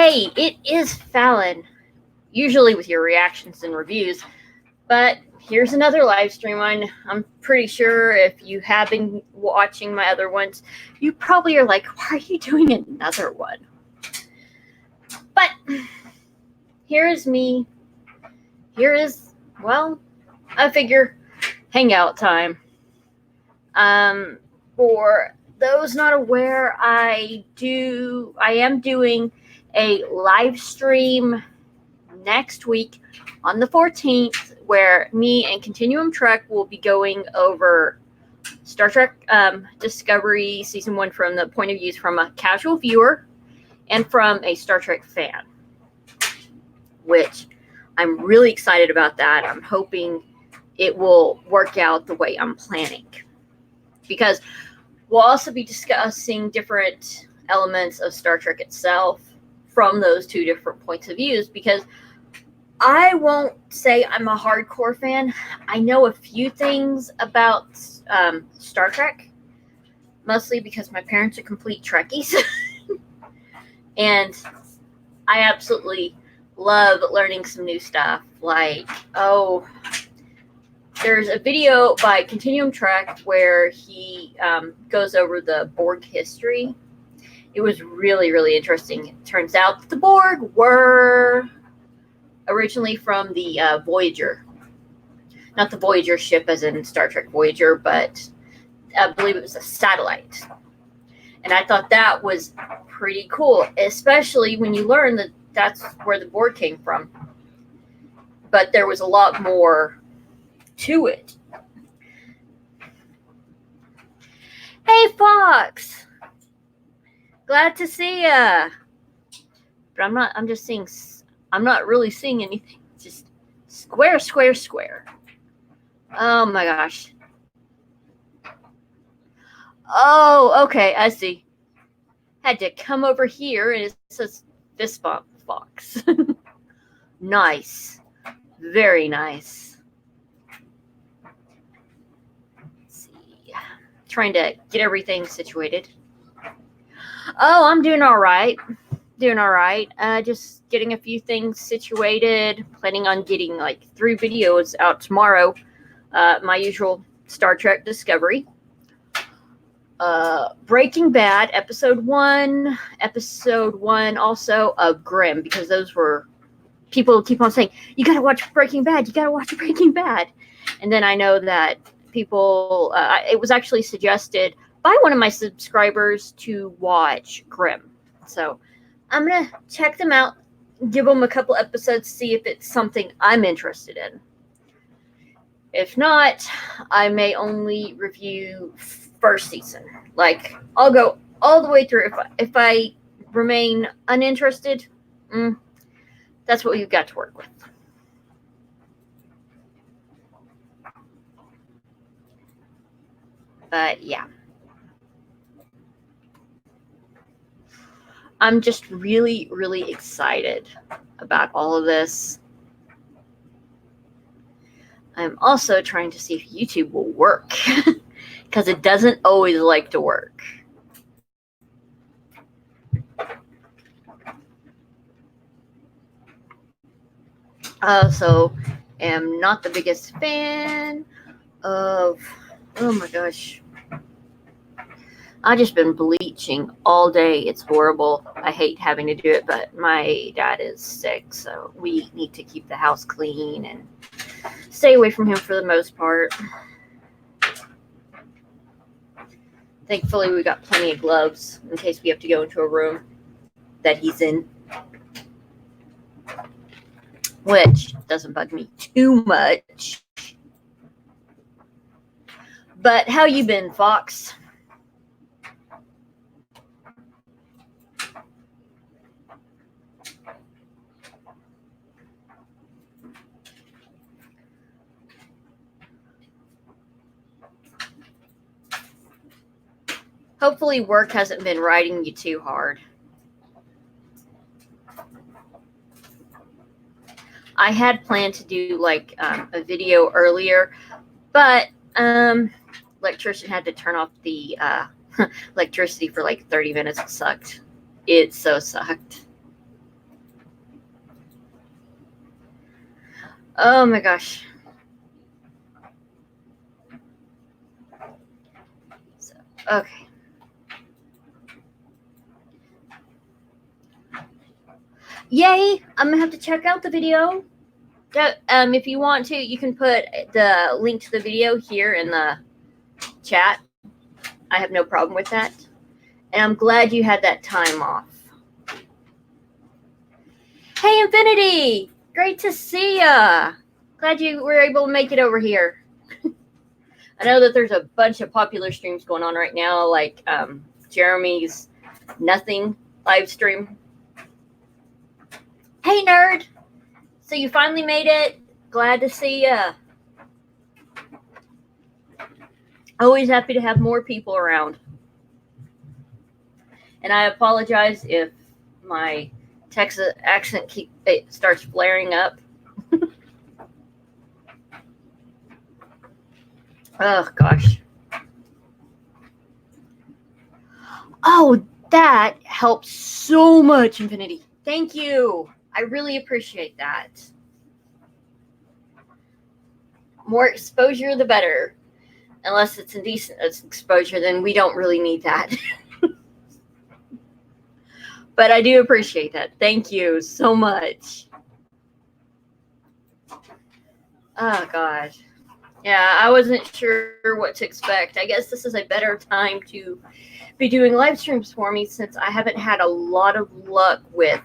Hey, it is Phalon, usually with your reactions and reviews, but here's another live stream. I'm pretty sure if you have been watching my other ones, you probably are like, why are you doing another one? But here is me. Here is, well, I figure hangout time. For those not aware, I am doing a live stream next week on the 14th where me and Continuum Trek will be going over Star Trek Discovery Season 1 from the point of views from a casual viewer and from a Star Trek fan, which I'm really excited about that. I'm hoping it will work out the way I'm planning, because we'll also be discussing different elements of Star Trek itself from those two different points of views, because I won't say I'm a hardcore fan. I know a few things about Star Trek, mostly because my parents are complete Trekkies. And I absolutely love learning some new stuff. Like, there's a video by Continuum Trek where he goes over the Borg history. It was really, really interesting. It turns out that the Borg were originally from the Voyager. Not the Voyager ship as in Star Trek Voyager, but I believe it was a satellite. And I thought that was pretty cool, especially when you learn that that's where the Borg came from. But there was a lot more to it. Hey, Fox! Glad to see ya. But I'm not really seeing anything. Just square, square, square. Oh my gosh. Oh, okay, I see. Had to come over here and it says fist bump Fox. Nice. Very nice. Let's see. Trying to get everything situated. Oh, I'm doing all right. Just getting a few things situated. Planning on getting like 3 videos out tomorrow. My usual Star Trek Discovery. Breaking Bad, episode 1 also of Grimm, because those were, people keep on saying, you gotta watch Breaking Bad. And then I know that people, it was actually suggested by one of my subscribers to watch Grimm. So I'm going to check them out, give them a couple episodes, see if it's something I'm interested in. If not, I may only review first season. Like, I'll go all the way through. If I remain uninterested, that's what you've got to work with. But yeah. I'm just really, really excited about all of this. I'm also trying to see if YouTube will work, because it doesn't always like to work. Also, am not the biggest fan of, oh my gosh, I've just been bleaching all day. It's horrible. I hate having to do it, but my dad is sick, so we need to keep the house clean and stay away from him for the most part. Thankfully, we got plenty of gloves in case we have to go into a room that he's in, which doesn't bug me too much. But how you been, Fox? Hopefully work hasn't been riding you too hard. I had planned to do like a video earlier, but electrician had to turn off the electricity for like 30 minutes. It sucked. It so sucked. Oh my gosh. So, okay. Yay! I'm gonna have to check out the video. If you want to, you can put the link to the video here in the chat. I have no problem with that. And I'm glad you had that time off. Hey, Infinity! Great to see ya! Glad you were able to make it over here. I know that there's a bunch of popular streams going on right now, like Jeremy's Nothing live stream. Hey, nerd! So you finally made it. Glad to see ya. Always happy to have more people around. And I apologize if my Texas accent starts flaring up. Oh, gosh. Oh, that helps so much, Infinity. Thank you. I really appreciate that. More exposure, the better. Unless it's indecent exposure, then we don't really need that. But I do appreciate that. Thank you so much. Oh, gosh. Yeah, I wasn't sure what to expect. I guess this is a better time to be doing live streams for me since I haven't had a lot of luck with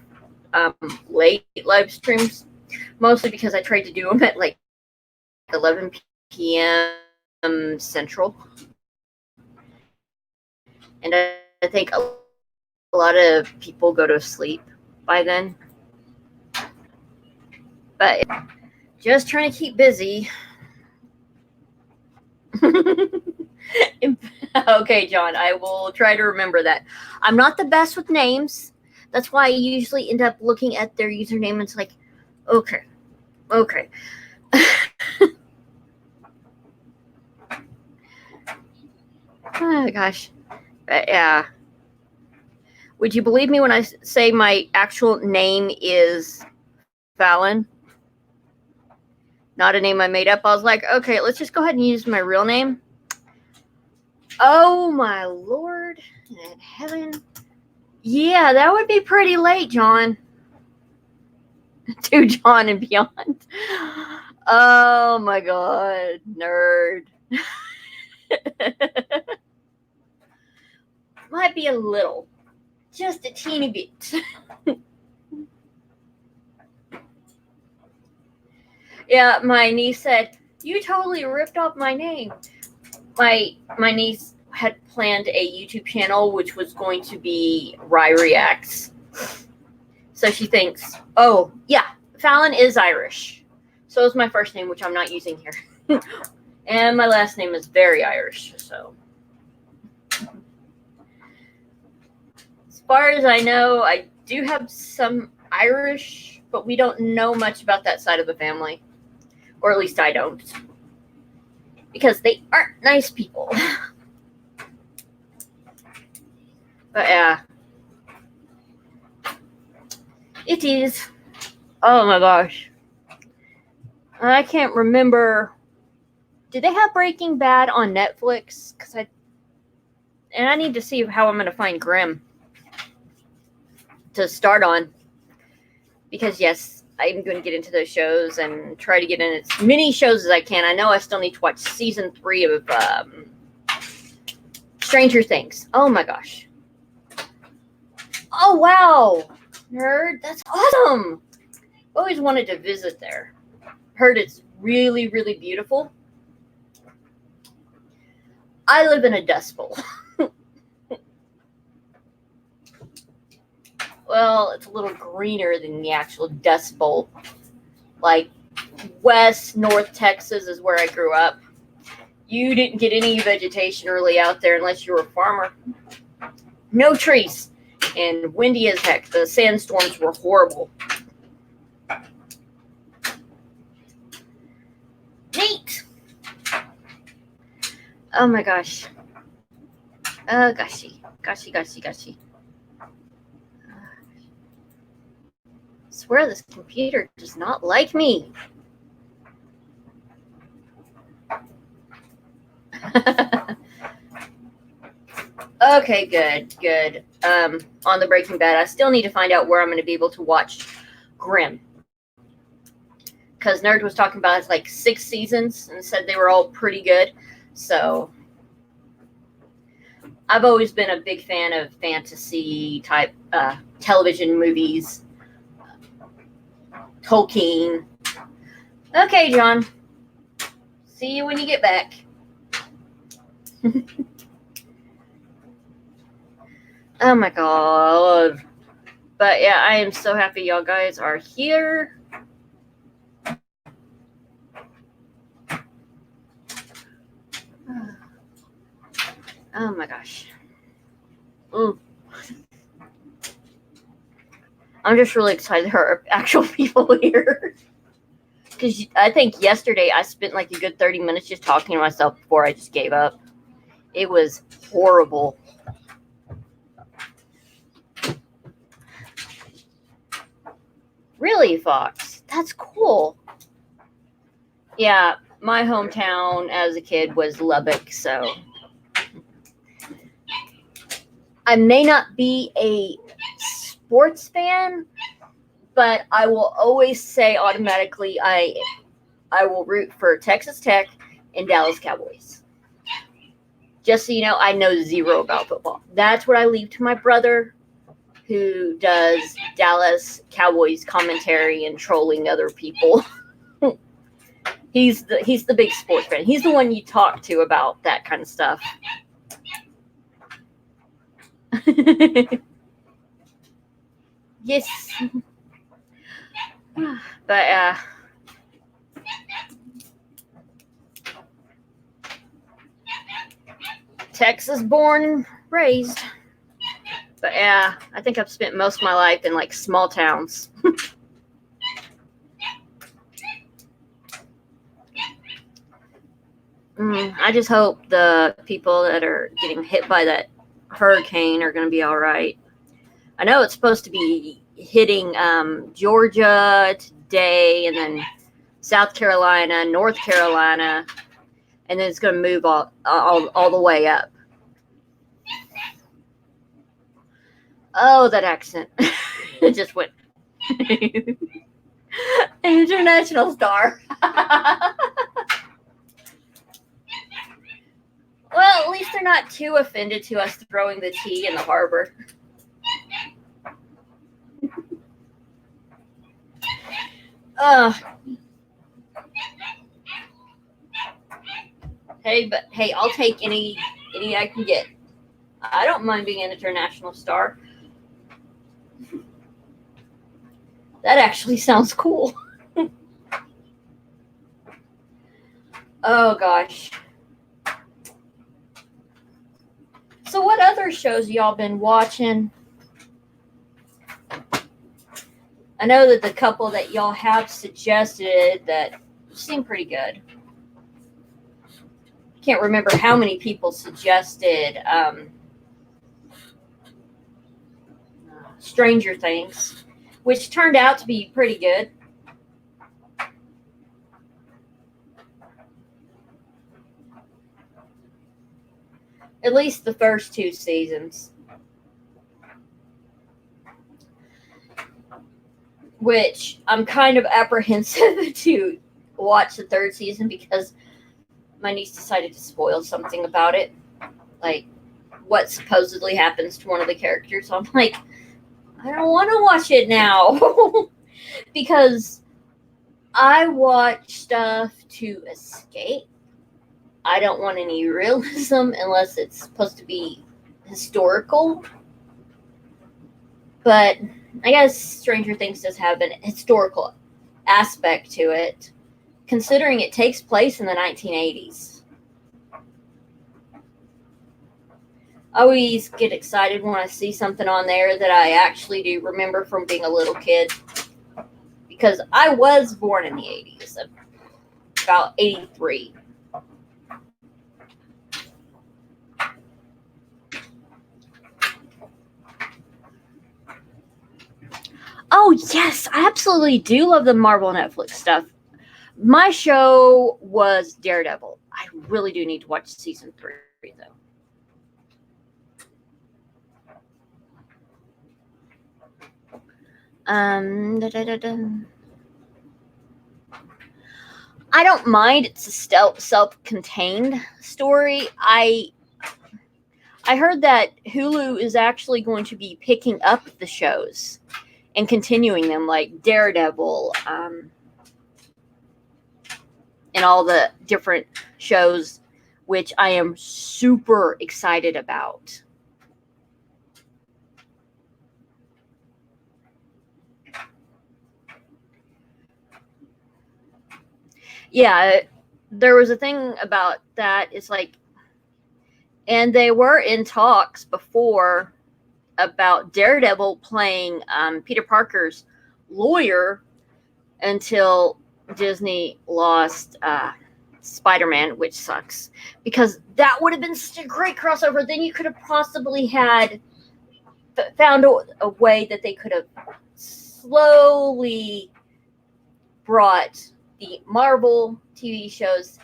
late live streams, mostly because I tried to do them at like 11 p.m. Central. And I think a lot of people go to sleep by then. But just trying to keep busy. Okay, John, I will try to remember that. I'm not the best with names. That's why I usually end up looking at their username and it's like, okay. Oh, gosh. But yeah. Would you believe me when I say my actual name is Phalon? Not a name I made up. I was like, okay, let's just go ahead and use my real name. Oh, my Lord in heaven. Yeah, that would be pretty late, John. To John and beyond. Oh, my God. Nerd. Might be a little. Just a teeny bit. Yeah, my niece said, you totally ripped off my name. My niece had planned a YouTube channel which was going to be Rye Reacts. So she thinks, oh, yeah, Phalon is Irish. So is my first name, which I'm not using here. And my last name is very Irish, so. As far as I know, I do have some Irish, but we don't know much about that side of the family. Or at least I don't. Because they aren't nice people. But yeah. It is. Oh my gosh. I can't remember. Did they have Breaking Bad on Netflix? And I need to see how I'm going to find Grimm to start on. Because yes, I'm going to get into those shows and try to get in as many shows as I can. I know I still need to watch season 3 of Stranger Things. Oh my gosh. Oh wow, nerd, that's awesome. Always wanted to visit there. Heard it's really, really beautiful. I live in a dust bowl. Well, it's a little greener than the actual dust bowl. Like North Texas is where I grew up. You didn't get any vegetation really out there unless you were a farmer. No trees. And windy as heck. The sandstorms were horrible. Neat. Oh my gosh. Goshy. I swear this computer does not like me. Okay, good. On the Breaking Bad, I still need to find out where I'm going to be able to watch Grimm. Because Nerd was talking about it's like 6 seasons and said they were all pretty good. So I've always been a big fan of fantasy type television movies. Tolkien. Okay, John. See you when you get back. Oh my god. But yeah, I am so happy y'all guys are here. Oh my gosh. I'm just really excited there are actual people here. Because I think yesterday I spent like a good 30 minutes just talking to myself before I just gave up. It was horrible. Really, Fox? That's cool. Yeah, my hometown as a kid was Lubbock, so I may not be a sports fan, but I will always say automatically I will root for Texas Tech and Dallas Cowboys. Just so you know, I know zero about football. That's what I leave to my brother, who does Dallas Cowboys commentary and trolling other people. He's the big sports fan. He's the one you talk to about that kind of stuff. Yes. But Texas born and raised. But yeah, I think I've spent most of my life in like small towns. I just hope the people that are getting hit by that hurricane are going to be all right. I know it's supposed to be hitting Georgia today, and then South Carolina, North Carolina, and then it's going to move all the way up. Oh, that accent. It just went. International star. Well, at least they're not too offended to us throwing the tea in the harbor. Hey, I'll take any I can get. I don't mind being an international star. That actually sounds cool. Oh gosh. So what other shows y'all been watching? I know that the couple that y'all have suggested that seem pretty good. Can't remember how many people suggested Stranger Things, which turned out to be pretty good. At least the first 2 seasons. Which I'm kind of apprehensive to watch the 3rd season because my niece decided to spoil something about it. Like what supposedly happens to one of the characters. So I'm like, I don't want to watch it now. Because I watch stuff to escape. I don't want any realism unless it's supposed to be historical. But I guess Stranger Things does have an historical aspect to it, considering it takes place in the 1980s. I always get excited when I see something on there that I actually do remember from being a little kid. Because I was born in the 80s, about 83. Oh, yes, I absolutely do love the Marvel Netflix stuff. My show was Daredevil. I really do need to watch season 3, though. I don't mind. It's a self-contained story. I heard that Hulu is actually going to be picking up the shows and continuing them, like Daredevil, and all the different shows, which I am super excited about. Yeah, there was a thing about that. It's like, and they were in talks before about Daredevil playing Peter Parker's lawyer until Disney lost Spider-Man, which sucks, because that would have been such a great crossover. Then you could have possibly had found a way that they could have slowly brought the Marvel TV shows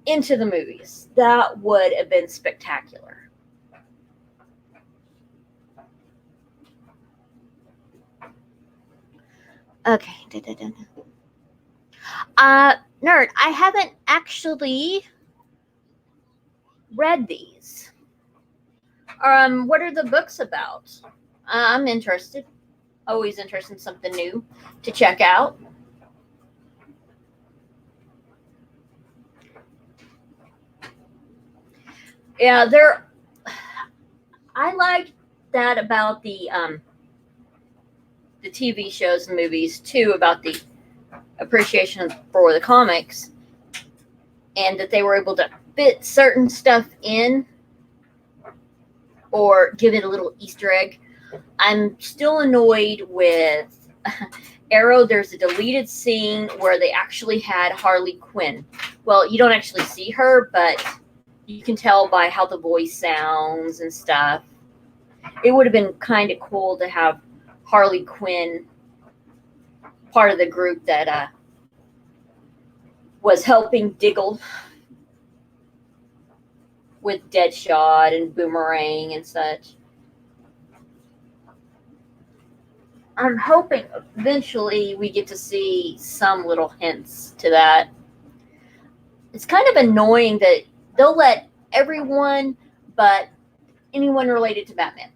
into the movies. That would have been spectacular. Okay. Nerd, I haven't actually read these. What are the books about? I'm interested. Always interested in something new to check out. Yeah, I like that about the TV shows and movies too, about the appreciation for the comics, and that they were able to fit certain stuff in or give it a little Easter egg. I'm still annoyed with Arrow. There's a deleted scene where they actually had Harley Quinn. Well, you don't actually see her, but you can tell by how the voice sounds and stuff. It would have been kind of cool to have Harley Quinn part of the group that was helping Diggle with Deadshot and Boomerang and such. I'm hoping eventually we get to see some little hints to that. It's kind of annoying that they'll let everyone but anyone related to Batman.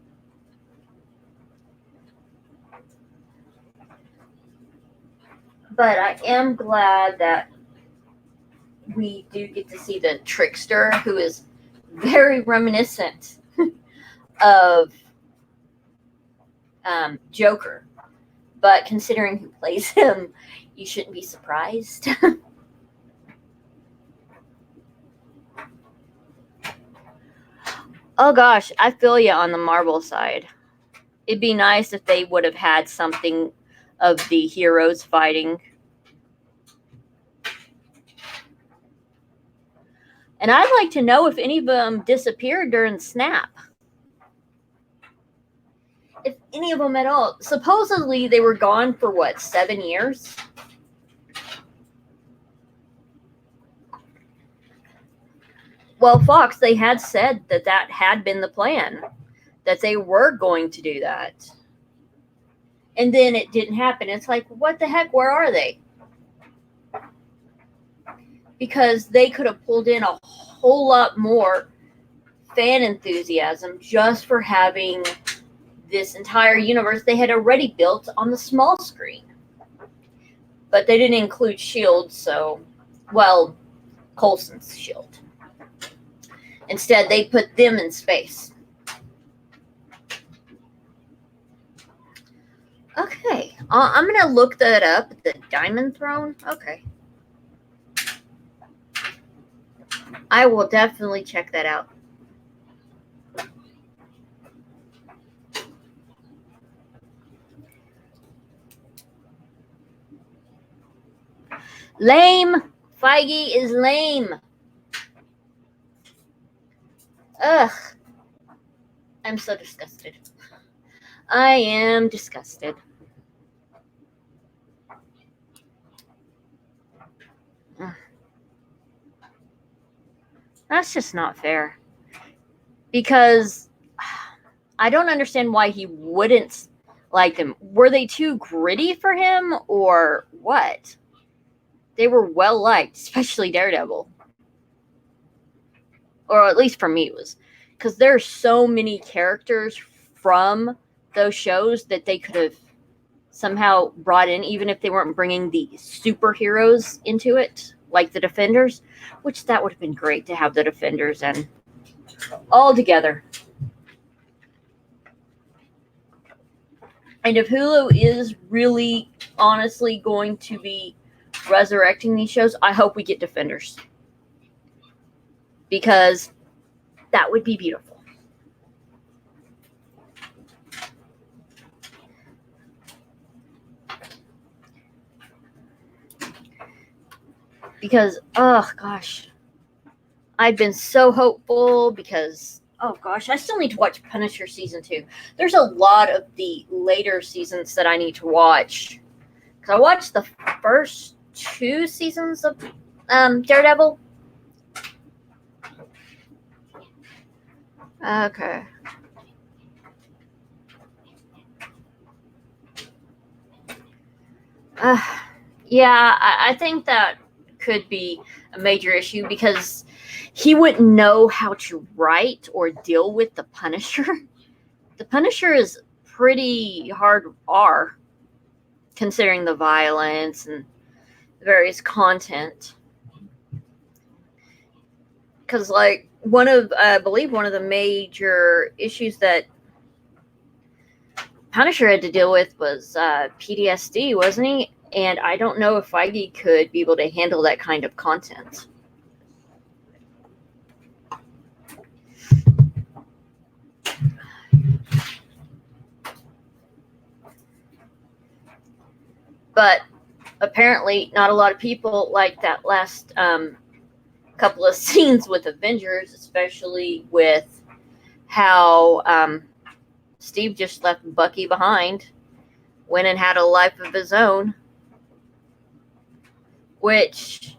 But I am glad that we do get to see the Trickster, who is very reminiscent of Joker. But considering who plays him, you shouldn't be surprised. Oh gosh, I feel you on the Marvel side. It'd be nice if they would have had something of the heroes fighting. And I'd like to know if any of them disappeared during Snap. If any of them at all. Supposedly they were gone for what, 7 years? Well, Fox, they had said that had been the plan, that they were going to do that. And then it didn't happen. It's like, what the heck? Where are they? Because they could have pulled in a whole lot more fan enthusiasm just for having this entire universe they had already built on the small screen. But they didn't include S.H.I.E.L.D., so, well, Coulson's S.H.I.E.L.D. Instead, they put them in space. Okay, I'm going to look that up. The Diamond Throne? Okay. I will definitely check that out. Lame. Feige is lame. Ugh. I'm so disgusted. I am disgusted. That's just not fair. Because I don't understand why he wouldn't like them. Were they too gritty for him or what? They were well liked, especially Daredevil. Or at least for me it was. Because there are so many characters from those shows that they could have somehow brought in, even if they weren't bringing the superheroes into it, like the Defenders, which that would have been great to have the Defenders and all together. And if Hulu is really honestly going to be resurrecting these shows, I hope we get Defenders. Because that would be beautiful. Because, oh gosh, I've been so hopeful because, oh gosh, I still need to watch Punisher season 2. There's a lot of the later seasons that I need to watch. Because I watched the first 2 seasons of Daredevil. Okay. Yeah, I think that could be a major issue because he wouldn't know how to write or deal with the Punisher. The Punisher is pretty hard R, considering the violence and various content. Because, like, I believe one of the major issues that Punisher had to deal with was PTSD, wasn't he? And I don't know if Feige could be able to handle that kind of content. But apparently not a lot of people like that last couple of scenes with Avengers, especially with how Steve just left Bucky behind, went and had a life of his own. Which,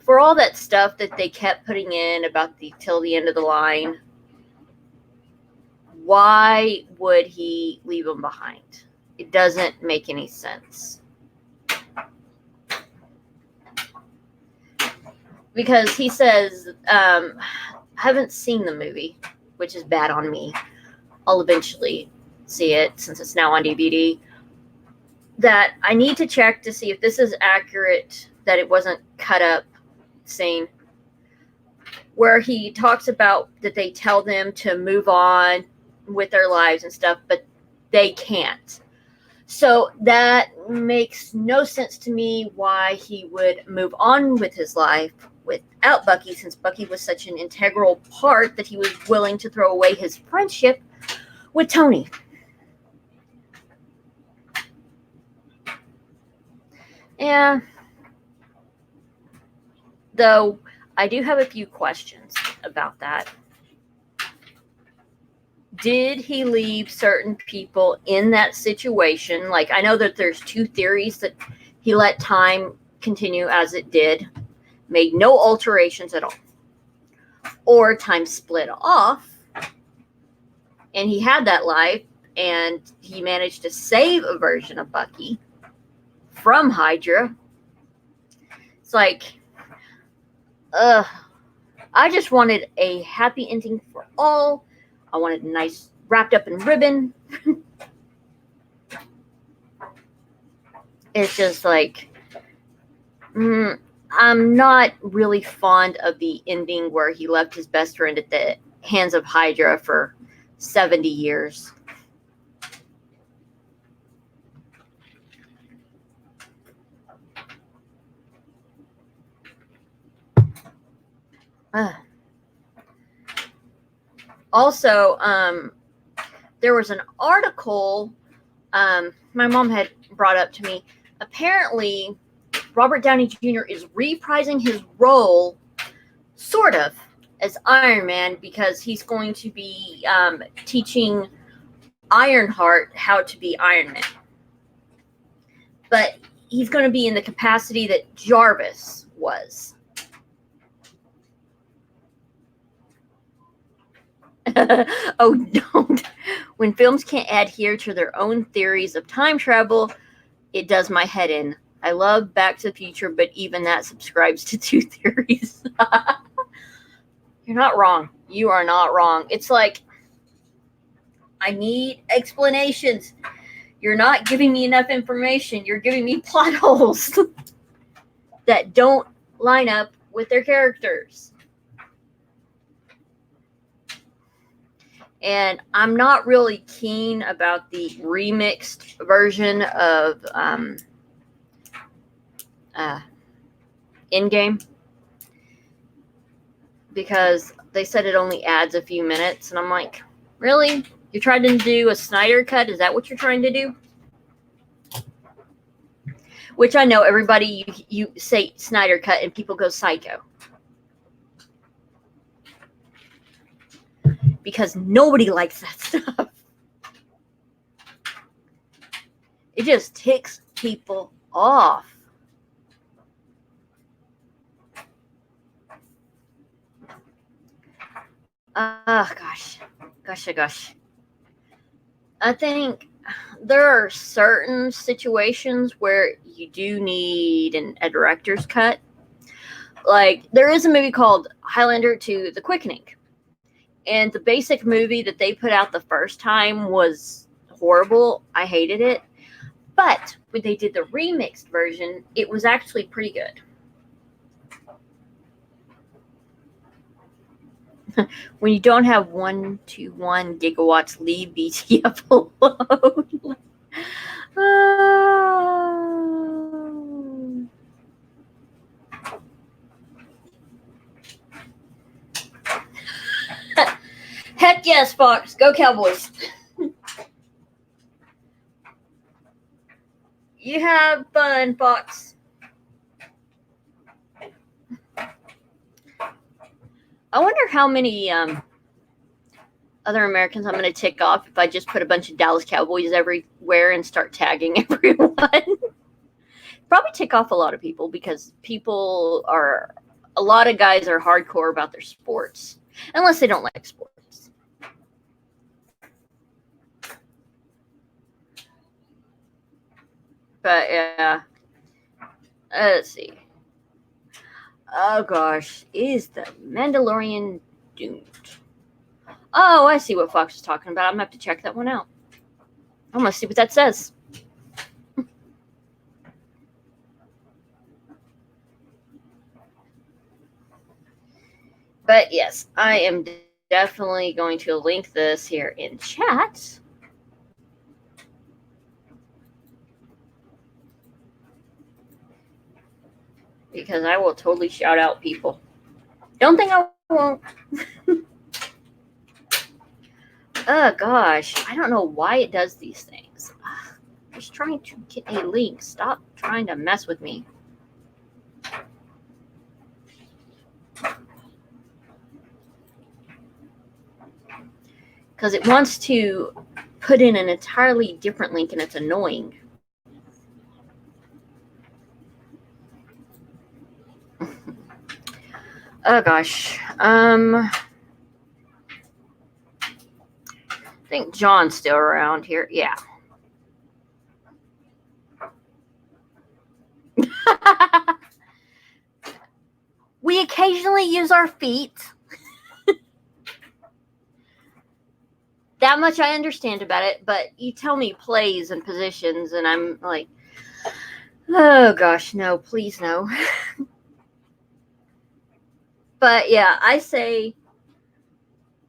for all that stuff that they kept putting in about the till the end of the line, why would he leave him behind? It doesn't make any sense. Because he says, I haven't seen the movie, which is bad on me. I'll eventually see it since it's now on DVD. That I need to check to see if this is accurate, that it wasn't cut up scene where he talks about that they tell them to move on with their lives and stuff, but they can't. So that makes no sense to me why he would move on with his life without Bucky, since Bucky was such an integral part that he was willing to throw away his friendship with Tony. Yeah. Though I do have a few questions about that. Did he leave certain people in that situation? Like, I know that there's 2 theories that he let time continue as it did, made no alterations at all. Or time split off, and he had that life, and he managed to save a version of Bucky from Hydra. It's like, I just wanted a happy ending for all. I wanted a nice wrapped up in ribbon. It's just like, I'm not really fond of the ending where he left his best friend at the hands of Hydra for 70 years. Also, there was an article my mom had brought up to me. Apparently, Robert Downey Jr. is reprising his role, sort of, as Iron Man, because he's going to be teaching Ironheart how to be Iron Man. But he's going to be in the capacity that Jarvis was. Oh, don't. When films can't adhere to their own theories of time travel, it does my head in. I love Back to the Future, but even that subscribes to two theories. You're not wrong. You are not wrong. It's like, I need explanations. You're not giving me enough information. You're giving me plot holes that don't line up with their characters. And I'm not really keen about the remixed version of Endgame, because they said it only adds a few minutes, and I'm like, really? You're trying to do a Snyder cut? Is that what you're trying to do? Which I know everybody, you say Snyder cut and people go psycho. Because nobody likes that stuff. It just ticks people off. Gosh. I think there are certain situations where you do need a director's cut. Like, there is a movie called Highlander 2: The Quickening. And the basic movie that they put out the first time was horrible. I hated it. But when they did the remixed version, it was actually pretty good. When you don't have 121 gigawatts, leave BTF alone. Heck yes, Fox. Go Cowboys. You have fun, Fox. I wonder how many other Americans I'm going to tick off if I just put a bunch of Dallas Cowboys everywhere and start tagging everyone. Probably tick off a lot of people, because a lot of guys are hardcore about their sports, unless they don't like sports. But yeah, let's see. Oh gosh, is the Mandalorian doomed? Oh, I see what Fox is talking about. I'm gonna have to check that one out. I'm gonna see what that says. But yes, I am definitely going to link this here in chat. Because I will totally shout out people. Don't think I won't. Oh gosh, I don't know why it does these things. I'm just trying to get a link. Stop trying to mess with me. Because it wants to put in an entirely different link, and it's annoying. Oh gosh. I think John's still around here. Yeah. We occasionally use our feet. That much I understand about it, but you tell me plays and positions, and I'm like, oh gosh, no, please no. But yeah, I say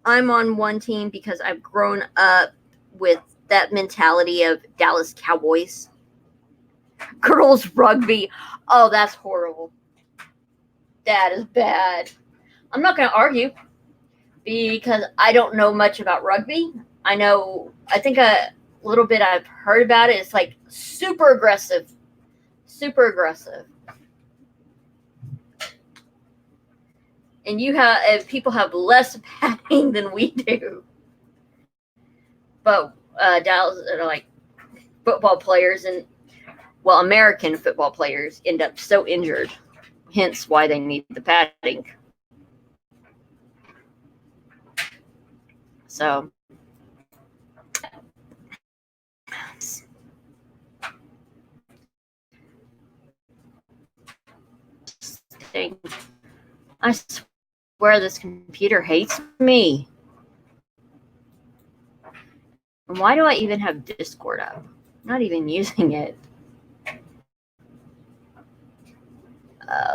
I'm on one team because I've grown up with that mentality of Dallas Cowboys. Girls rugby. Oh, that's horrible. That is bad. I'm not going to argue, because I don't know much about rugby. I think a little bit I've heard about it. It's like super aggressive. Super aggressive. And people have less padding than we do. But Dallas are like football players, and American football players end up so injured. Hence why they need the padding. So I swear this computer hates me. And why do I even have Discord up? I'm not even using it.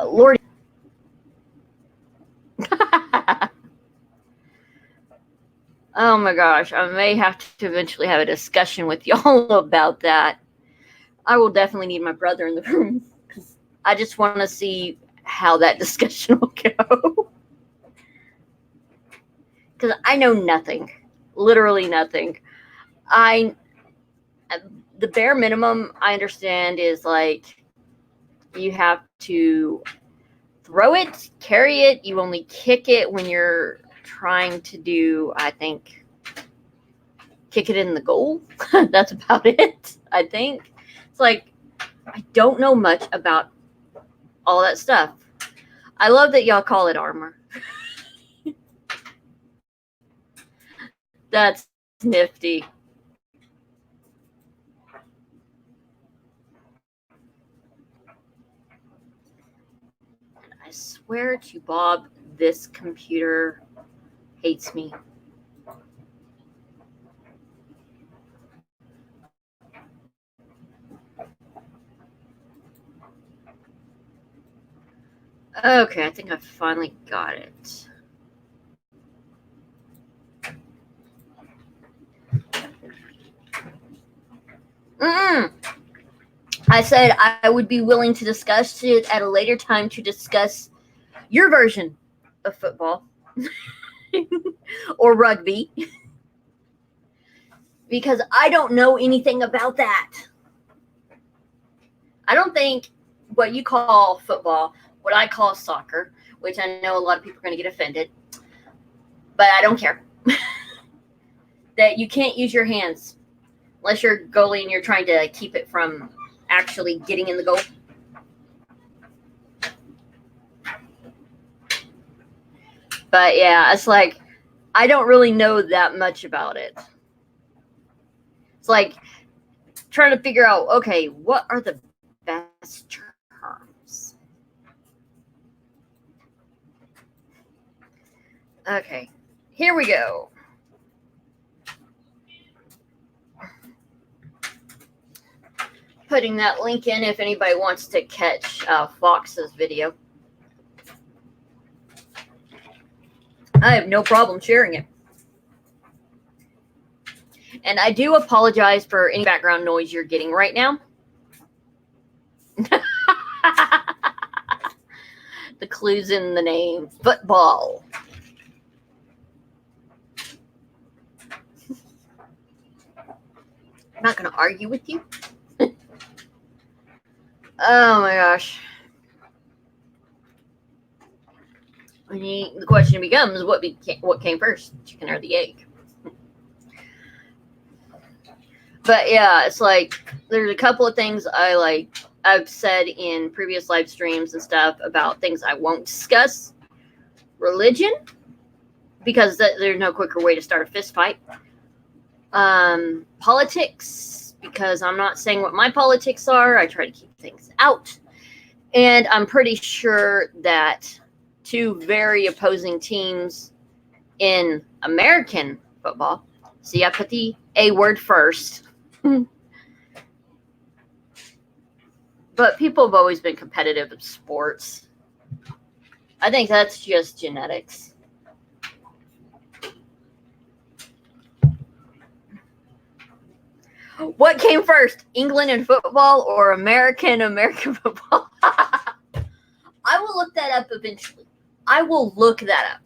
Lord. Oh my gosh, I may have to eventually have a discussion with y'all about that. I will definitely need my brother in the room because I just want to see how that discussion will go. Because I know nothing, literally nothing. The bare minimum I understand is like you have to throw it, carry it. You only kick it when you're trying to do, I think, kick it in the goal. That's about it, I think. It's like, I don't know much about all that stuff. I love that y'all call it armor. That's nifty. I swear to Bob, this computer hates me. Okay, I think I finally got it. I said I would be willing to discuss it at a later time to discuss your version of football or rugby because I don't know anything about that. I don't think what you call football, what I call soccer, which I know a lot of people are going to get offended, but I don't care. That you can't use your hands unless you're goalie and you're trying to keep it from actually getting in the goal. But yeah, it's like I don't really know that much about it. It's like trying to figure out, okay, what are the best terms? Okay, here we go. Putting that link in if anybody wants to catch Fox's video. I have no problem sharing it. And I do apologize for any background noise you're getting right now. The clue's in the name. Football. I'm not going to argue with you. Oh my gosh. The question becomes, what came first, chicken or the egg? But yeah, it's like there's a couple of things I've said in previous live streams and stuff about things I won't discuss. Religion, because there's no quicker way to start a fist fight. Politics, because I'm not saying what my politics are. I try to keep things out. And I'm pretty sure that two very opposing teams in American football. See, I put the A word first. But people have always been competitive in sports. I think that's just genetics. What came first, England and football or American football? I will look that up eventually. I will look that up.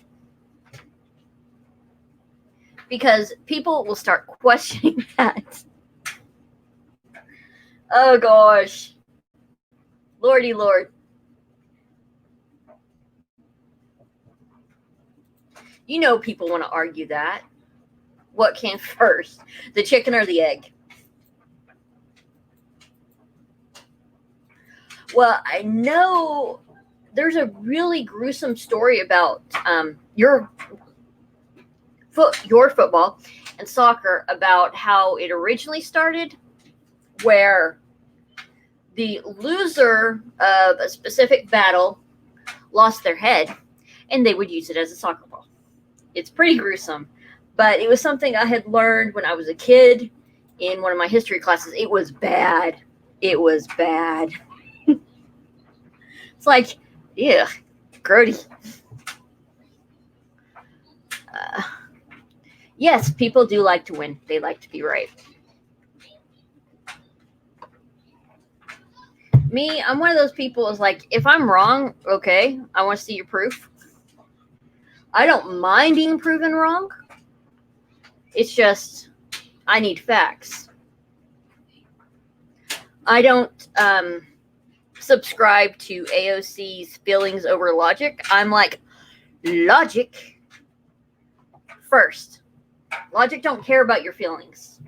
Because people will start questioning that. Oh gosh. Lordy Lord. You know people want to argue that. What came first, the chicken or the egg? Well, I know there's a really gruesome story about your your football and soccer about how it originally started, where the loser of a specific battle lost their head, and they would use it as a soccer ball. It's pretty gruesome, but it was something I had learned when I was a kid in one of my history classes. It was bad. It was bad. It's like, yeah, grody. Yes, people do like to win. They like to be right. Me, I'm one of those people is like, if I'm wrong, okay, I want to see your proof. I don't mind being proven wrong. It's just, I need facts. I don't subscribe to AOC's feelings over logic. I'm like, logic first. Logic don't care about your feelings.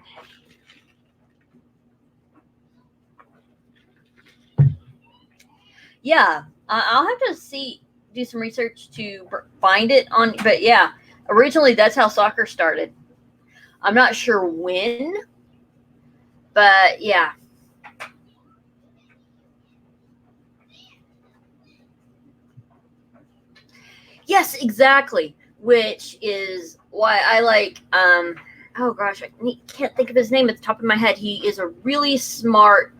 Yeah, I'll have to do some research to find it on, but yeah, originally that's how soccer started. I'm not sure when, but yeah. Yes, exactly. Which is why I like, oh gosh, I can't think of his name at the top of my head. He is a really smart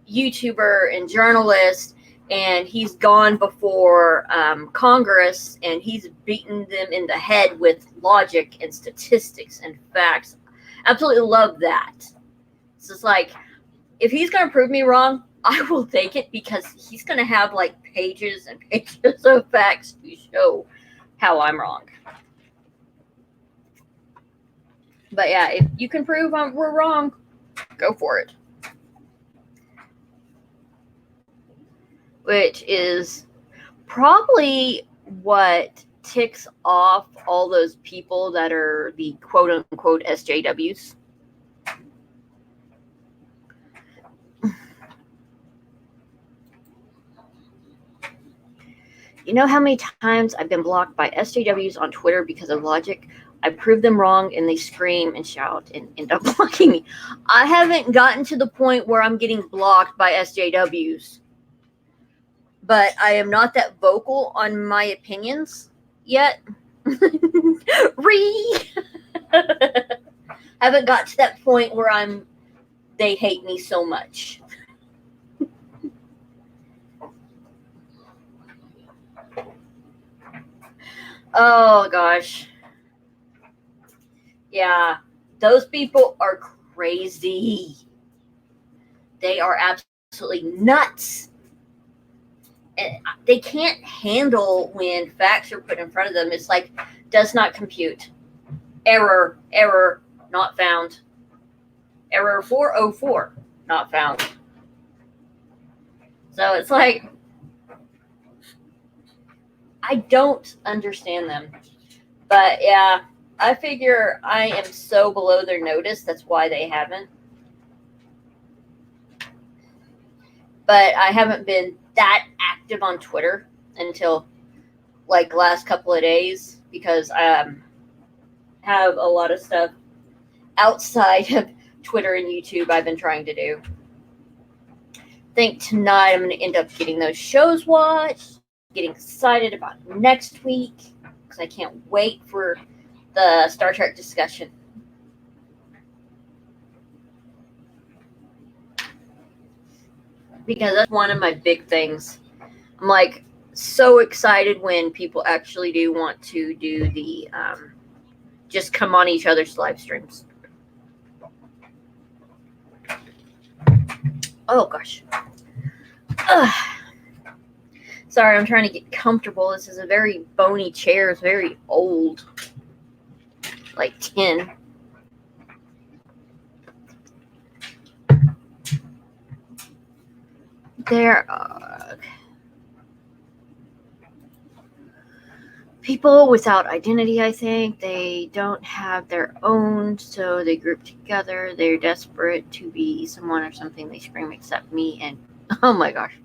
YouTuber and journalist, and he's gone before Congress, and he's beaten them in the head with logic and statistics and facts. Absolutely love that. It's just like, if he's going to prove me wrong, I will take it, because he's going to have like pages and pages of facts to show how I'm wrong. But yeah, if you can prove we're wrong, go for it. Which is probably what ticks off all those people that are the quote-unquote SJWs. You know how many times I've been blocked by SJWs on Twitter because of logic? I prove them wrong, and they scream and shout and end up blocking me. I haven't gotten to the point where I'm getting blocked by SJWs. But I am not that vocal on my opinions yet. Haven't got to that point where they hate me so much. Oh gosh. Yeah, those people are crazy. They are absolutely nuts. And they can't handle when facts are put in front of them. It's like, does not compute. Error, not found. Error 404, not found. So it's like, I don't understand them. But yeah, I figure I am so below their notice, that's why they haven't. But I haven't been that active on Twitter until like last couple of days, because I have a lot of stuff outside of Twitter and YouTube I've been trying to do. I think tonight I'm going to end up getting those shows watched, getting excited about next week, because I can't wait for the Star Trek discussion. Because that's one of my big things. I'm like so excited when people actually do want to do the just come on each other's live streams. Oh gosh. Ugh. Sorry, I'm trying to get comfortable. This is a very bony chair. It's very old. Like tin. There are people without identity, I think. They don't have their own, so they group together. They're desperate to be someone or something. They scream, "Accept me," and oh my gosh.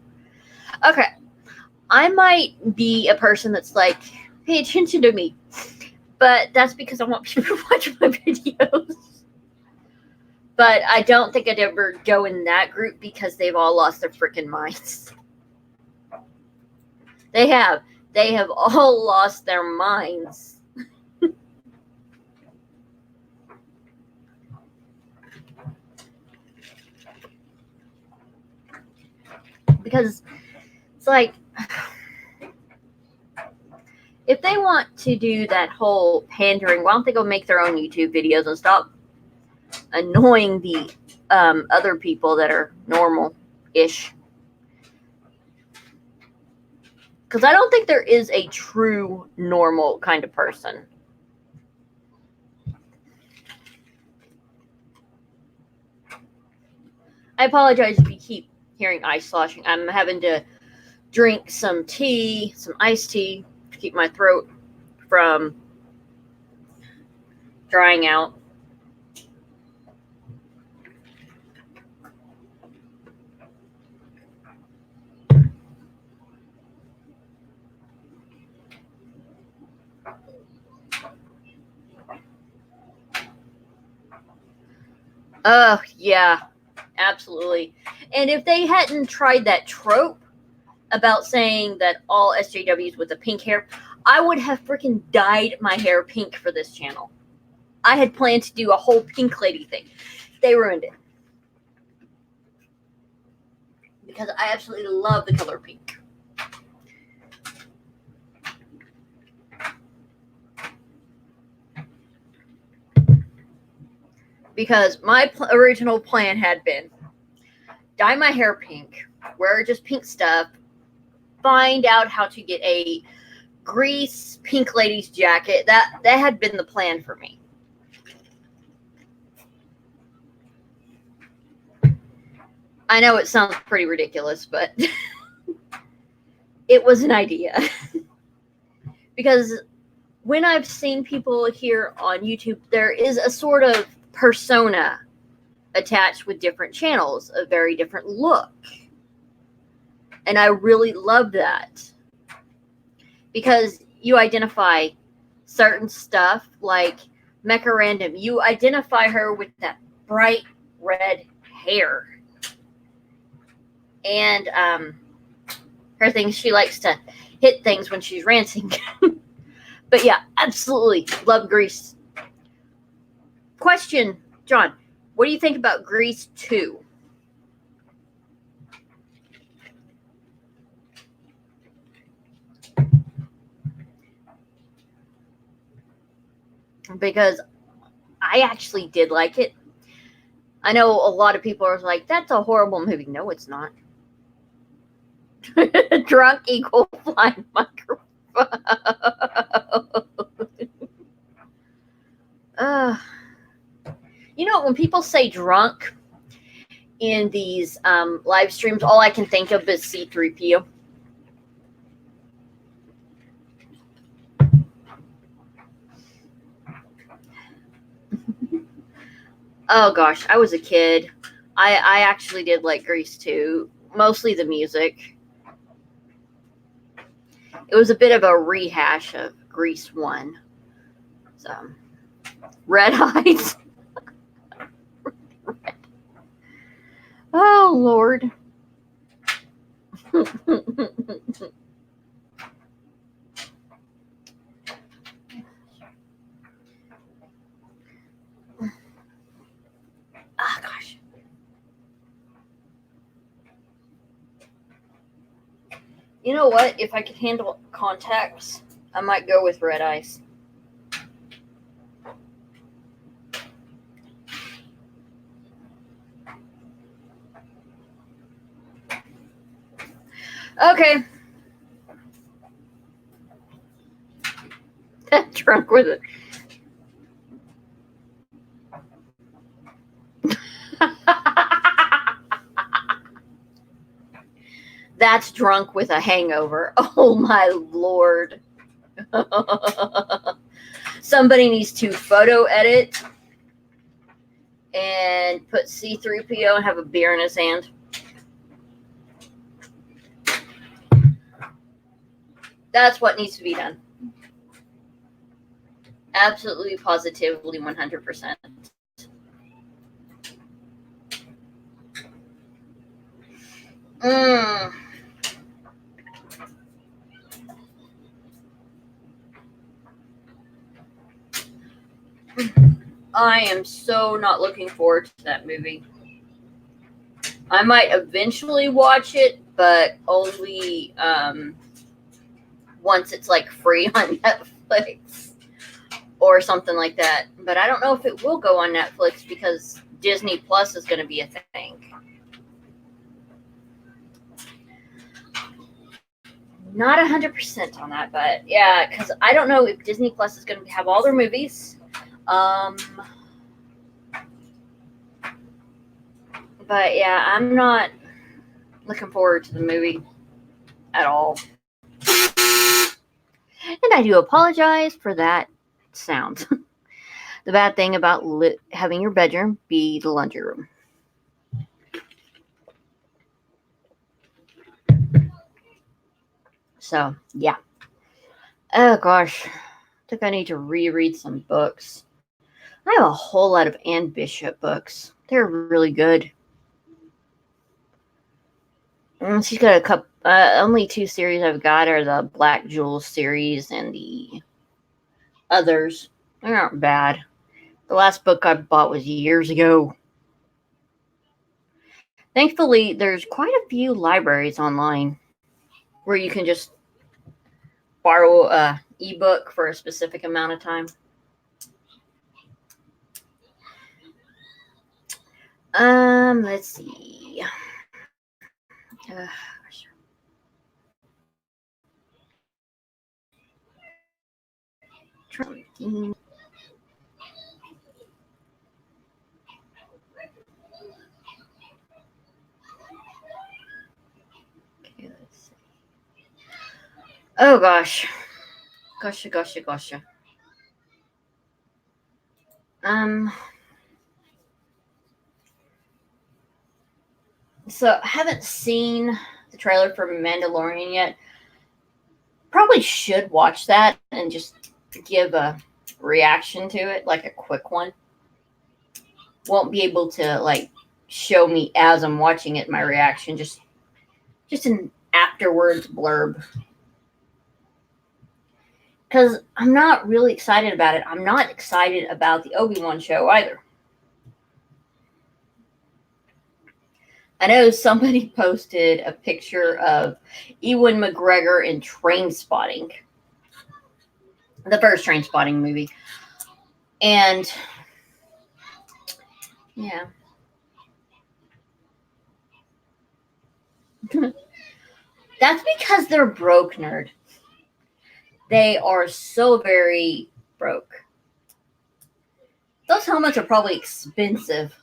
Okay. I might be a person that's like, pay attention to me. But that's because I want people to watch my videos. But I don't think I'd ever go in that group because they've all lost their freaking minds. They have. They have all lost their minds. Because it's like, if they want to do that whole pandering, why don't they go make their own YouTube videos and stop annoying the other people that are normal-ish? Because I don't think there is a true normal kind of person. I apologize if you keep hearing ice sloshing. I'm having to drink some tea, some iced tea, to keep my throat from drying out. Oh, yeah, absolutely. And if they hadn't tried that trope about saying that all SJWs with the pink hair, I would have freaking dyed my hair pink for this channel. I had planned to do a whole pink lady thing. They ruined it. Because I absolutely love the color pink. Because my original plan had been dye my hair pink, wear just pink stuff, find out how to get a grease pink lady's jacket. That had been the plan for me. I know it sounds pretty ridiculous, but it was an idea. Because when I've seen people here on YouTube, there is a sort of persona attached with different channels, a very different look. And I really love that. Because you identify certain stuff, like Mecha Random. You identify her with that bright red hair. And her thing, she likes to hit things when she's ranting. But yeah, absolutely love Grease. Question, John, what do you think about Grease 2? Because I actually did like it. I know a lot of people are like, that's a horrible movie. No, it's not. Drunk equal flying microphone. You know, when people say drunk in these live streams, all I can think of is C3PO. Oh gosh, I was a kid. I actually did like Grease 2, mostly the music. It was a bit of a rehash of Grease 1. So, Red Eyes. Oh, Lord. Ah, gosh. You know what? If I could handle contacts, I might go with Red Eyes. Okay. Drunk with it. That's drunk with a hangover. Oh my Lord. Somebody needs to photo edit and put C3PO and have a beer in his hand. That's what needs to be done. Absolutely, positively, 100%. Mm. I am so not looking forward to that movie. I might eventually watch it, but only once it's like free on Netflix or something like that. But I don't know if it will go on Netflix because Disney Plus is going to be a thing. Not 100% on that, but yeah, because I don't know if Disney Plus is going to have all their movies. But yeah, I'm not looking forward to the movie at all. And I do apologize for that sound. The bad thing about having your bedroom be the laundry room. So, yeah. Oh gosh. I think I need to reread some books. I have a whole lot of Anne Bishop books. They're really good. She's got a couple. Only two series I've got are the Black Jewel series and the others. They aren't bad. The last book I bought was years ago. Thankfully, there's quite a few libraries online where you can just borrow a ebook for a specific amount of time. Let's see. Okay, let's see. Oh gosh. Gosh. Um, so I haven't seen the trailer for Mandalorian yet. Probably should watch that and just give a reaction to it, like a quick one. Won't be able to like show me as I'm watching it my reaction, just an afterwards blurb. Because I'm not really excited about it. I'm not excited about the Obi-Wan show either. I know somebody posted a picture of Ewan McGregor in Train Spotting, the first Train Spotting movie. And yeah. That's because they're broke, nerd. They are so very broke. Those helmets are probably expensive.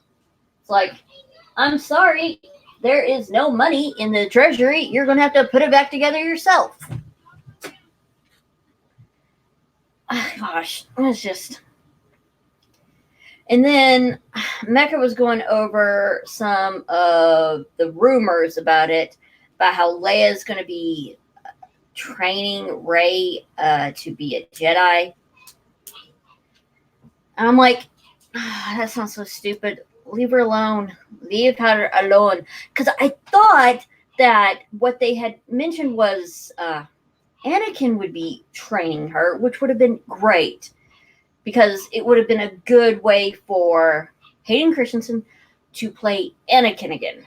It's like, I'm sorry, there is no money in the treasury. You're going to have to put it back together yourself. Gosh, it's just. And then Mecca was going over some of the rumors about it, about how Leia's going to be training Rey to be a Jedi. And I'm like, that sounds so stupid. Leave her alone. Leave her alone. Because I thought that what they had mentioned was Anakin would be training her, which would have been great. Because it would have been a good way for Hayden Christensen to play Anakin again.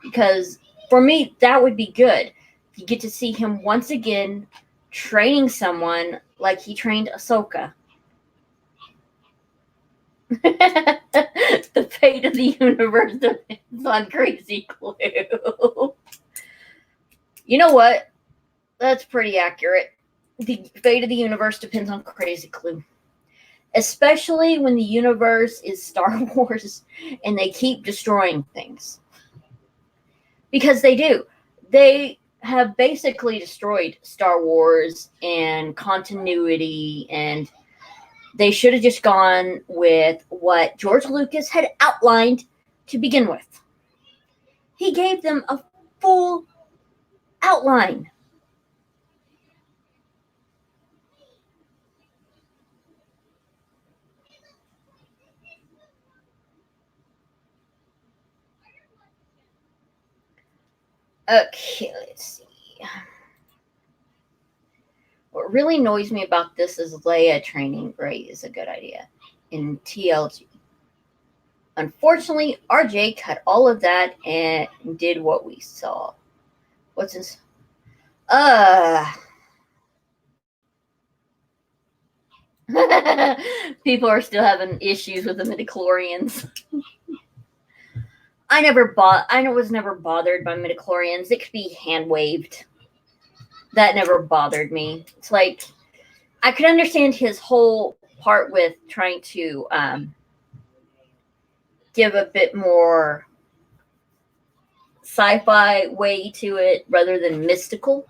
Because for me, that would be good. You get to see him once again training someone like he trained Ahsoka. The fate of the universe depends on Crazy Clue. You know what? That's pretty accurate. The fate of the universe depends on Crazy Clue. Especially when the universe is Star Wars and they keep destroying things. Because they do. They have basically destroyed Star Wars and continuity, and they should have just gone with what George Lucas had outlined to begin with. He gave them a full outline. Okay, let's see. What really annoys me about this is Leia training Rey is a good idea in TLG. Unfortunately, RJ cut all of that and did what we saw. What's this? People are still having issues with the midichlorians. I was never bothered by midichlorians. It could be hand waved. That never bothered me. It's like I could understand his whole part with trying to give a bit more sci-fi way to it rather than mystical.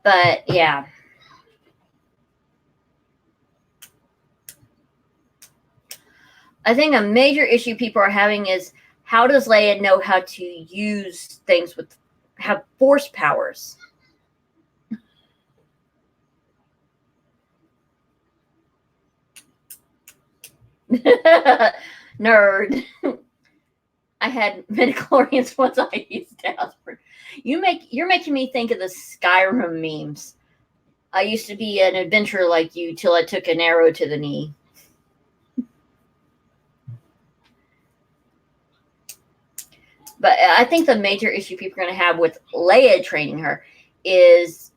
But yeah. I think a major issue people are having is how does Leia know how to use things with have force powers? Nerd. I had midichlorians once I used aspirin. You're making me think of the Skyrim memes. I used to be an adventurer like you till I took an arrow to the knee. But I think the major issue people are going to have with Leia training her is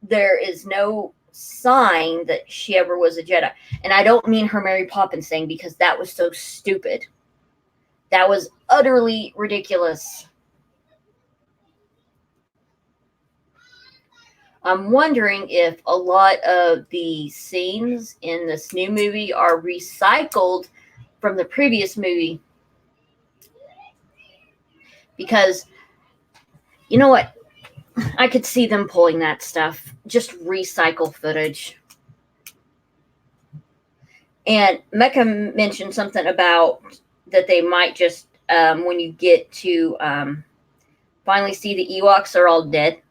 there is no sign that she ever was a Jedi. And I don't mean her Mary Poppins thing because that was so stupid. That was utterly ridiculous. I'm wondering if a lot of the scenes in this new movie are recycled from the previous movie. Because, you know what? I could see them pulling that stuff. Just recycle footage. And Mecca mentioned something about that they might just, when you get to finally see the Ewoks are all dead.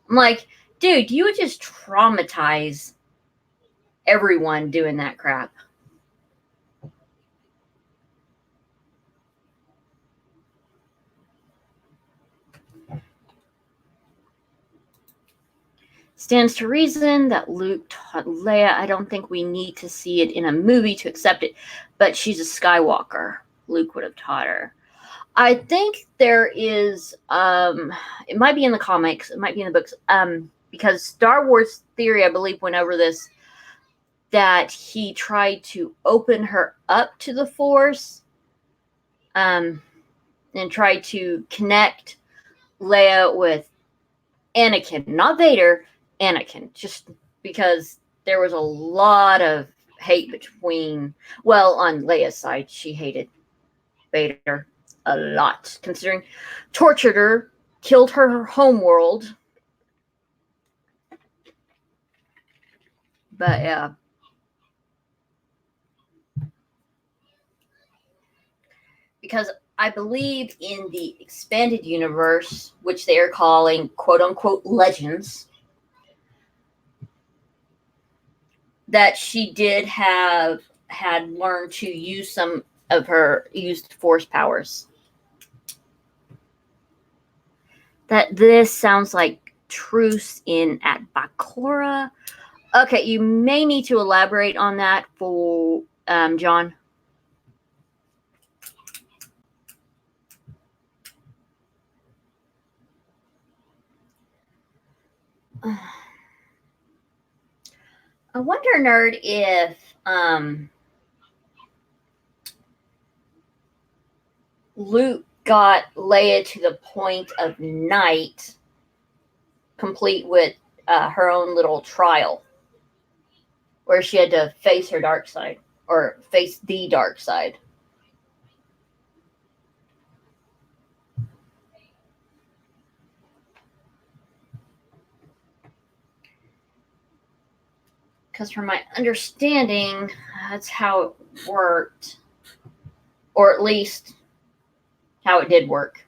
I'm like, dude, you would just traumatize everyone doing that crap. Stands to reason that Luke taught Leia. I don't think we need to see it in a movie to accept it, but she's a Skywalker. Luke would have taught her. I think there is, it might be in the comics, it might be in the books, because Star Wars Theory, I believe, went over this, that he tried to open her up to the Force, and tried to connect Leia with Anakin, not Vader, Anakin, just because there was a lot of hate between, well, on Leia's side, she hated Vader a lot, considering tortured her, killed her homeworld. But yeah. Because I believe in the expanded universe, which they are calling quote unquote legends, that she did had learned to use some of her used force powers. That this sounds like truce in at Bakura. Okay, you may need to elaborate on that for John. I wonder, Nerd, if Luke got Leia to the point of night, complete with her own little trial, where she had to face her dark side, or face the dark side. Because from my understanding, that's how it worked. Or at least how it did work.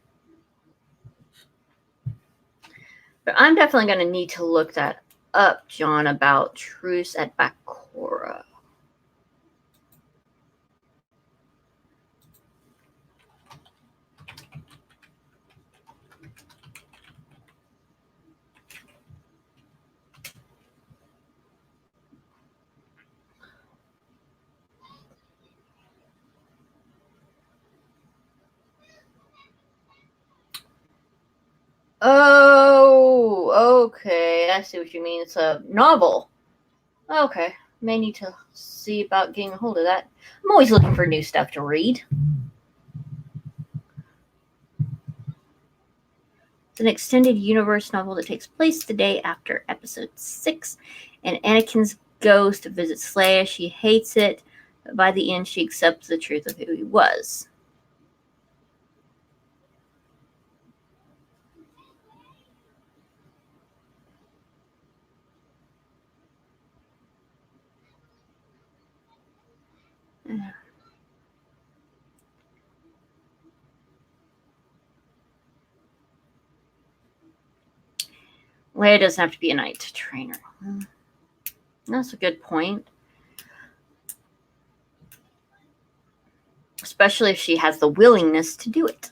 But I'm definitely going to need to look that up, John, about truce at Bakura. Oh, okay. I see what you mean. It's a novel. Okay. May need to see about getting a hold of that. I'm always looking for new stuff to read. It's an extended universe novel that takes place the day after episode 6, and Anakin's ghost visits Leia. She hates it, but by the end she accepts the truth of who he was. Leia doesn't have to be a knight to train her. That's a good point. Especially if she has the willingness to do it.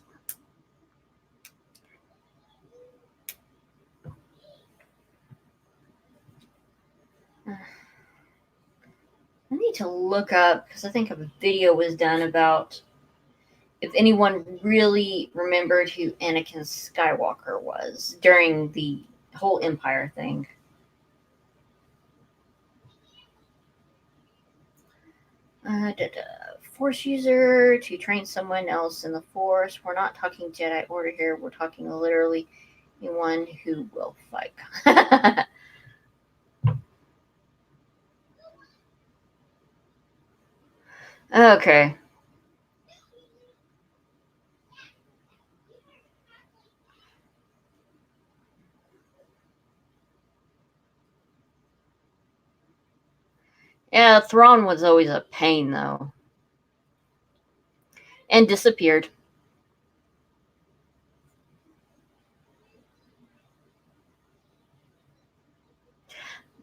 I need to look up, because I think a video was done about if anyone really remembered who Anakin Skywalker was during the whole Empire thing. Force user to train someone else in the Force. We're not talking Jedi Order here. We're talking literally anyone who will fight. Okay. Yeah, Thrawn was always a pain, though. And disappeared.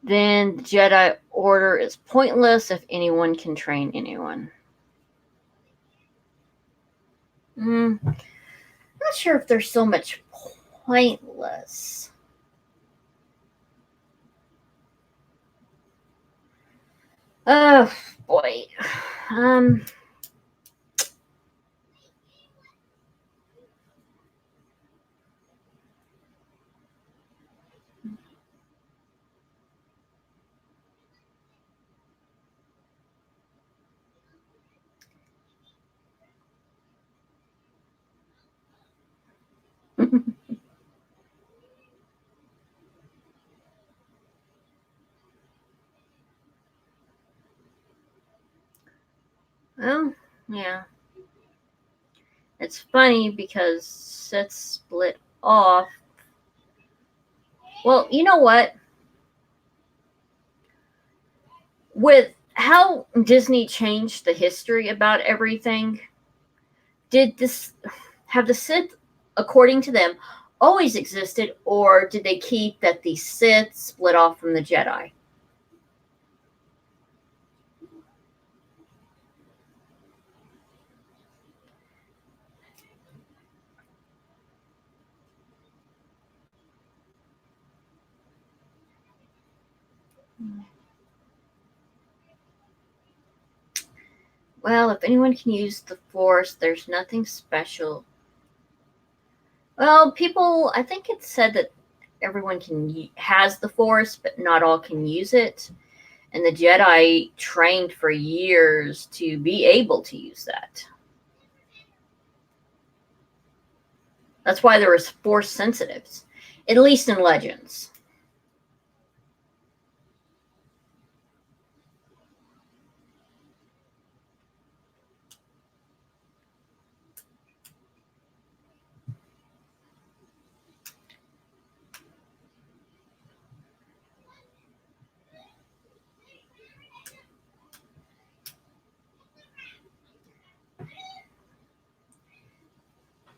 Then the Jedi Order is pointless if anyone can train anyone. Not sure if there's so much pointless. Oh, boy. Well, yeah. It's funny because Sith split off. Well, you know what? With how Disney changed the history about everything, did this have the Sith, according to them, always existed, or did they keep that the Sith split off from the Jedi? Well, if anyone can use the Force, there's nothing special. Well, people, I think it's said that everyone has the Force, but not all can use it. And the Jedi trained for years to be able to use that. That's why there was Force sensitives, at least in Legends.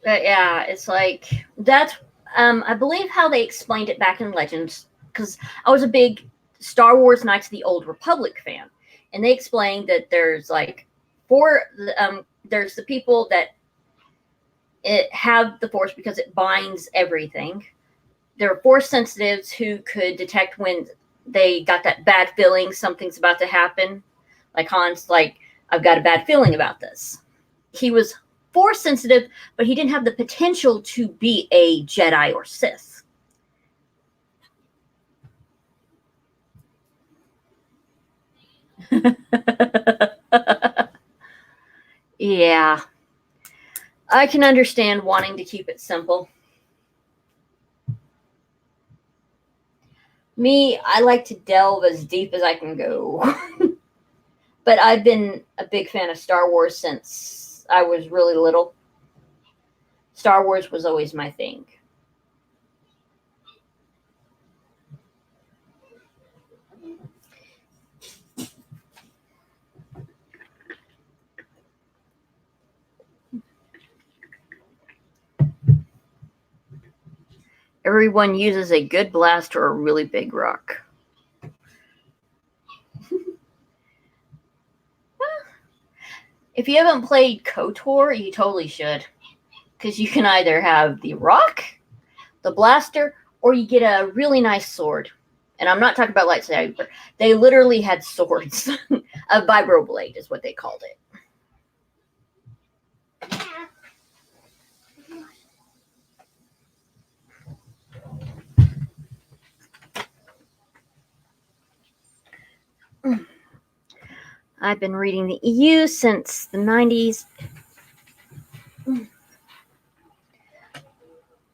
But yeah, it's like that's I believe how they explained it back in Legends, because I was a big Star Wars Knights of the Old Republic fan, and they explained that there's like there's the people that have the Force because it binds everything. There are Force sensitives who could detect when they got that bad feeling something's about to happen. Like Han's like, I've got a bad feeling about this. He was Force sensitive, but he didn't have the potential to be a Jedi or Sith. Yeah. I can understand wanting to keep it simple. Me, I like to delve as deep as I can go. But I've been a big fan of Star Wars since I was really little. Star Wars was always my thing. Everyone uses a good blast or a really big rock. If you haven't played KOTOR, you totally should. Because you can either have the rock, the blaster, or you get a really nice sword. And I'm not talking about lightsaber. They literally had swords. A vibroblade is what they called it. I've been reading the EU since the 90s.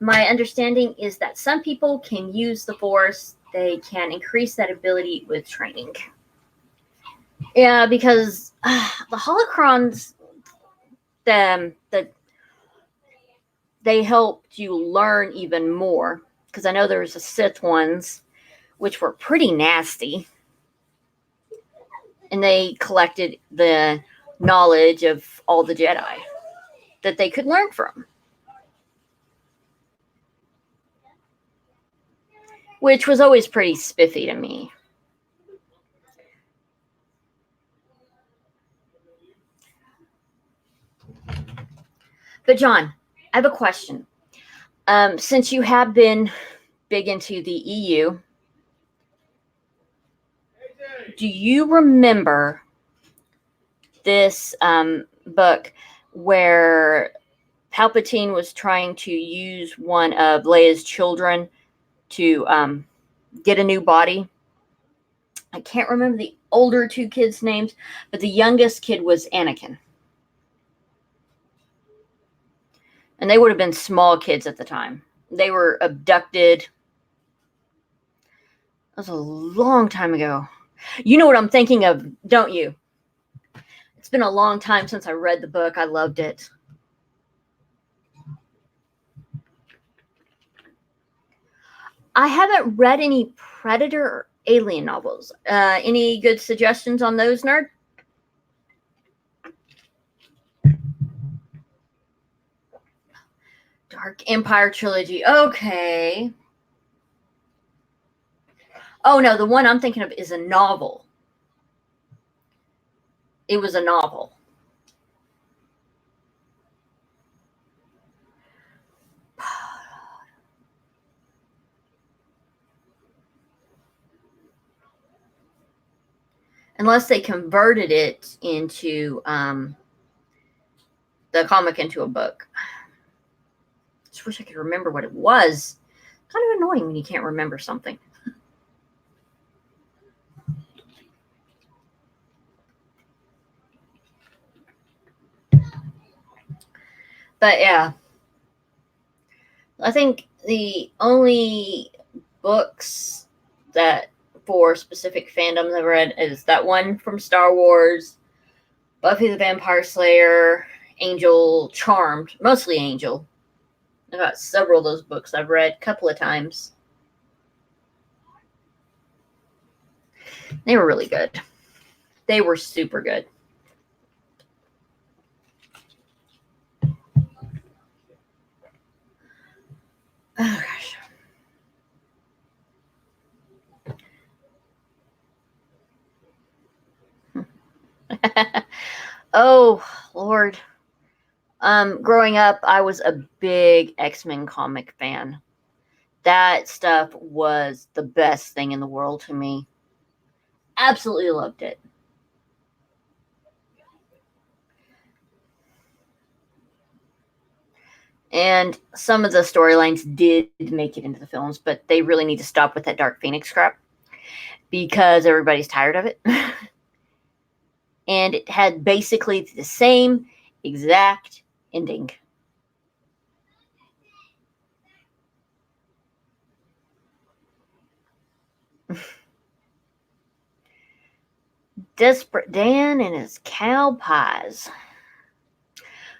My understanding is that some people can use the Force. They can increase that ability with training. Yeah, because the holocrons, they helped you learn even more. Because I know there was the Sith ones, which were pretty nasty. And they collected the knowledge of all the Jedi that they could learn from. Which was always pretty spiffy to me. But John, I have a question. Since you have been big into the EU, do you remember this book where Palpatine was trying to use one of Leia's children to get a new body? I can't remember the older two kids' names, but the youngest kid was Anakin. And they would have been small kids at the time. They were abducted. That was a long time ago. You know what I'm thinking of, don't you? It's been a long time since I read the book. I loved it. I haven't read any Predator or Alien novels. Any good suggestions on those, nerd? Dark Empire trilogy. Okay. Oh, no, the one I'm thinking of is a novel. It was a novel. Unless they converted it into the comic into a book. Just wish I could remember what it was. Kind of annoying when you can't remember something. But yeah, I think the only books that for specific fandoms I've read is that one from Star Wars, Buffy the Vampire Slayer, Angel, Charmed, mostly Angel. I've got several of those books I've read a couple of times. They were really good. They were super good. Oh, gosh. Oh, Lord. Growing up, I was a big X-Men comic fan. That stuff was the best thing in the world to me. Absolutely loved it. And some of the storylines did make it into the films, but they really need to stop with that Dark Phoenix crap because everybody's tired of it. And it had basically the same exact ending. Desperate Dan and his cow pies.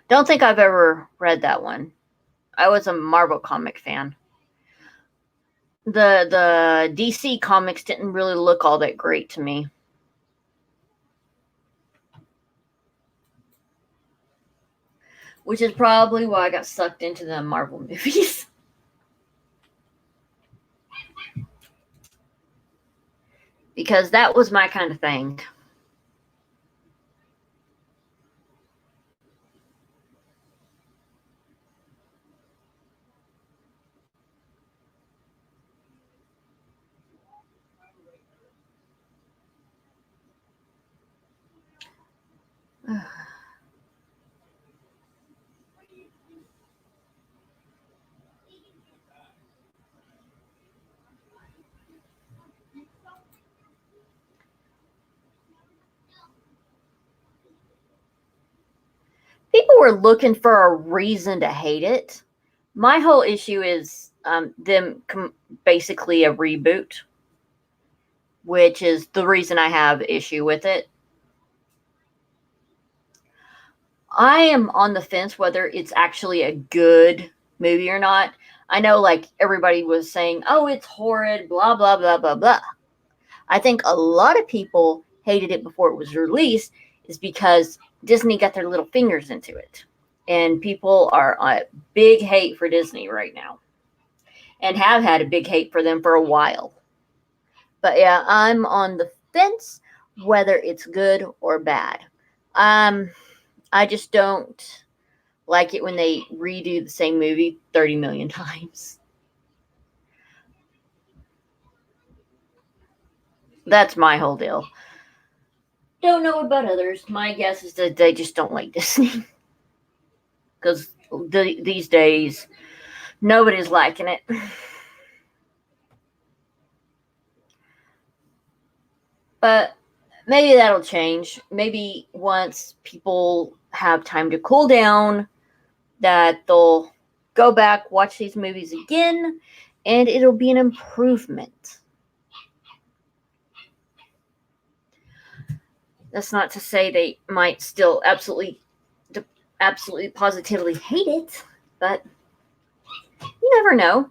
Don't think I've ever read that one. I was a Marvel comic fan. The DC comics didn't really look all that great to me. Which is probably why I got sucked into the Marvel movies. Because that was my kind of thing. People were looking for a reason to hate it. My whole issue is them basically a reboot, which is the reason I have issue with it. I am on the fence whether it's actually a good movie or not. I know, like, everybody was saying, oh, it's horrid, blah, blah, blah, blah, blah. I think a lot of people hated it before it was released is because Disney got their little fingers into it. And people are a big hate for Disney right now. And have had a big hate for them for a while. But yeah, I'm on the fence whether it's good or bad. I just don't like it when they redo the same movie 30 million times. That's my whole deal. Don't know about others. My guess is that they just don't like Disney. Because these days, nobody's liking it. But maybe that'll change. Maybe once people have time to cool down, that they'll go back, watch these movies again, and it'll be an improvement. That's not to say they might still absolutely positively hate it, but you never know.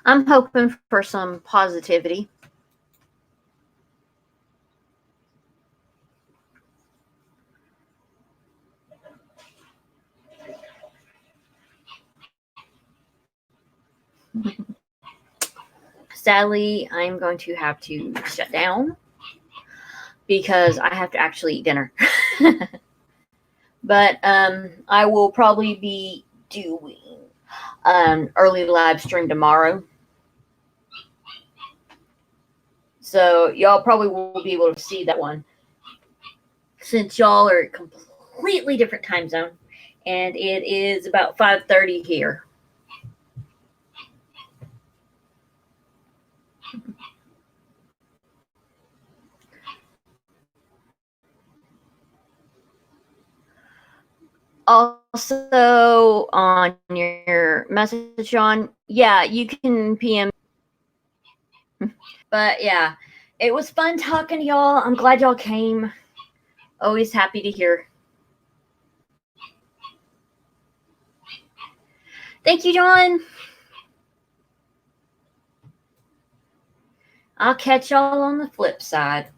I'm hoping for some positivity. Sadly, I'm going to have to shut down because I have to actually eat dinner. But I will probably be doing an early live stream tomorrow. So y'all probably will be able to see that one. Since y'all are a completely different time zone. And it is about 5:30 here. Also, on your message, Sean, yeah, you can PM. But yeah, it was fun talking to y'all. I'm glad y'all came. Always happy to hear. Thank you, John. I'll catch y'all on the flip side.